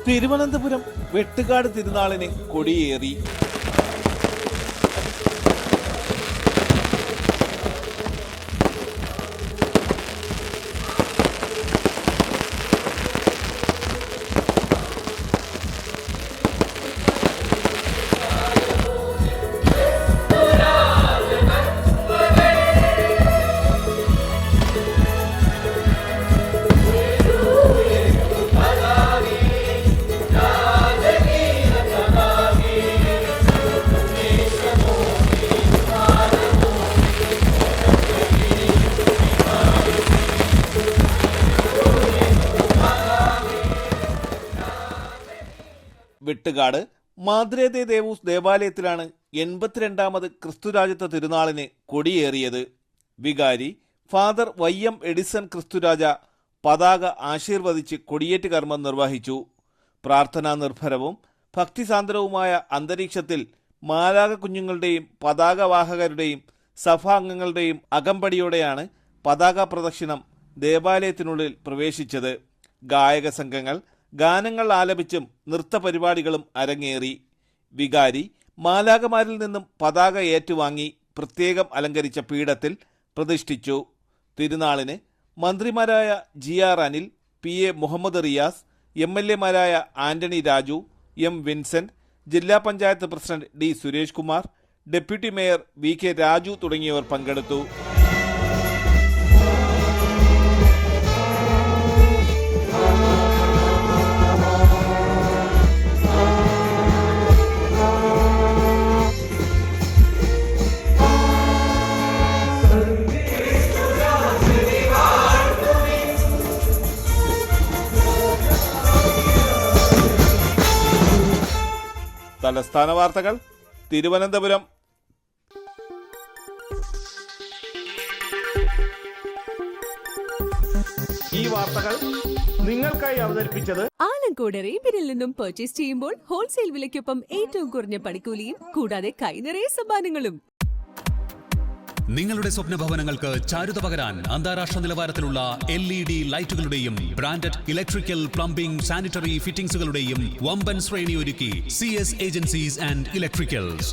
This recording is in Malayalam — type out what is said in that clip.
തിരുവനന്തപുരം വെട്ടുകാട് തിരുനാളിന് കൊടിയേറി. വെട്ടുകാട് മാദ്രേ ദേവൂസ് ദേവാലയത്തിലാണ് 82ാമത് ക്രിസ്തുരാജത്വ തിരുനാളിന് കൊടിയേറിയത്. വികാരി ഫാദർ വൈ.എം. എഡിസൺ ക്രിസ്തുരാജ പതാക ആശീർവദിച്ച് കൊടിയേറ്റ് കർമ്മം നിർവഹിച്ചു. പ്രാർത്ഥനാ നിർഭരവും ഭക്തിസാന്ദ്രവുമായ അന്തരീക്ഷത്തിൽ മാലാഖ കുഞ്ഞുങ്ങളുടെയും പതാകവാഹകരുടെയും സഭാംഗങ്ങളുടെയും അകമ്പടിയോടെയാണ് പതാക പ്രദക്ഷിണം ദേവാലയത്തിനുള്ളിൽ പ്രവേശിച്ചത്. ഗായക സംഘങ്ങൾ ഗാനങ്ങൾ ആലപിച്ചും നൃത്തപരിപാടികളും അരങ്ങേറി. വികാരി മാലാഖമാരിൽ നിന്നും പതാക ഏറ്റുവാങ്ങി പ്രത്യേകം അലങ്കരിച്ച പീഠത്തിൽ പ്രതിഷ്ഠിച്ചു. തിരുനാളിന് മന്ത്രിമാരായ GR Anil, PA Muhammad Riyas, MLA മാരായ ആന്റണി രാജു, M വിൻസെന്റ്, ജില്ലാ panchayat president D Suresh Kumar, deputy mayor VK Raju തുടങ്ങിയവർ പങ്കെടുത്തു. തലസ്ഥാന വാർത്തകൾ തിരുവനന്തപുരം. ഈ വാർത്തകൾ നിങ്ങൾക്കായി അവതരിപ്പിച്ചത് ആലങ്കോട് റേബിനിൽ നിന്നും പർച്ചേസ് ചെയ്യുമ്പോൾ ഹോൾസെയിൽ വിലയ്ക്കൊപ്പം ഏറ്റവും കുറഞ്ഞ പണിക്കൂലിയും കൂടാതെ കൈനിറയെ സമ്മാനങ്ങളും. നിങ്ങളുടെ സ്വപ്ന ഭവനങ്ങൾക്ക് ചാരുത പകരാൻ അന്താരാഷ്ട്ര നിലവാരത്തിലുള്ള LED ലൈറ്റുകളുടെയും ബ്രാൻഡഡ് ഇലക്ട്രിക്കൽ, പ്ലംബിംഗ്, സാനിറ്ററി ഫിറ്റിംഗ്സുകളുടെയും വമ്പൻ ശ്രേണി ഒരുക്കി CS ഏജൻസീസ് ആൻഡ് ഇലക്ട്രിക്കൽസ്.